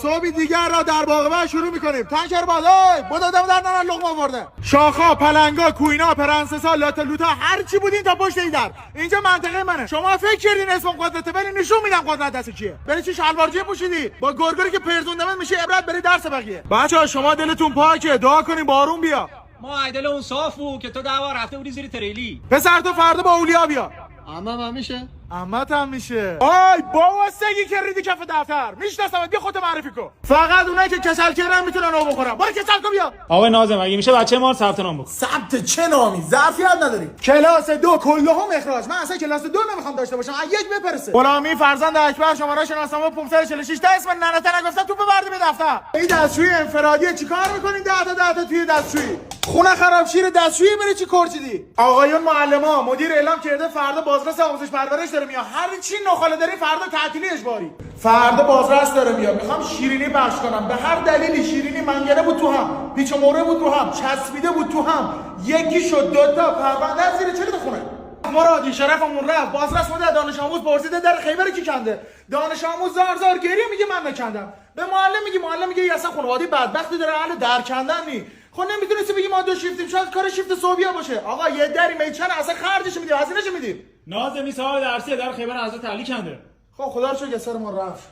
صبح دیگر را در باغ شروع میکنیم. تنکر بالای بودادم در نمن لقمه آورده. شاخا، پلنگا، کوینا، پرنسسا، لاتلوتا، هر چی بودین تا پشت این در. اینجا منطقه منه. شما فکر کردین اسم قدرت، ولی نشون میدم قدرت دست کیه. بری چی شلوارجی پوشیدی؟ با گرگری که پرزوندمت میشه عبرت، بری درس بقیه. بچه‌ها شما دلتون پاکه، دعا کنین بارون بیا. ما دل اون صاف بود که تو 10 بار رفته بودی زیر تریلی. پسر تو فردا با اولیا بیا. عمم میشه؟ عمت هم میشه. آی بابا سگی که ریدی کف دفتر. میشناسمت، بیا خودت معرفی کن. فقط اونایی که کسل کردن میتونن او بخورن. برو کسل کن بیا. آقای ناظم اگه میشه بچه ما رو ثبت نام بکن. ثبت چه نامی؟ ظرفیت نداری. کلاس 2 کلهم اخراج. من اصلا کلاس 2 نمیخوام داشته باشم. یک بپرسه. غلامی فرزند اکبر شماره شناسنامه 546 تا اسم ننته نگفتن تو ببرد به دفتر. این دستشویی انفرادیه. چیکار میکنین 10 تا توی دستشویی؟ خونه خراب شیر دستشویی بری چی کرچیدی؟ آقایون معلما مدیر اعلام کرده فردا بازرس آموزش پرورش داره میاد. هر چی نخاله داری فردا تعطیلی اجباری. فردا بازرس داره میاد. میخوام شیرینی پخش کنم. به هر دلیلی شیرینی منگنه بود تو هم، پیچ و موره بود رو هم، چسبیده بود تو هم. یکی شد 2 تا پرونده زیر چه خونه. ما را دی شرفمون رفت. بازرس مده دانش آموز پرسیده در خیبر کی کنده؟ دانش آموز زار گریه میگه من نکندم. به معلم میگه اصلا خانواده بدبختی داره اهل در کندن نی. خب نمیتونستی بگی ما 2 شیفتیم، شاید کار شیفت صبحیا باشه. آقا یه دری میچن اصلا خرجش میدی، هزینه‌ش میدی. ناظمی صاحب درسی در خیبر حضرت علی کنده. خب خدا رو شکر سر ما رفت.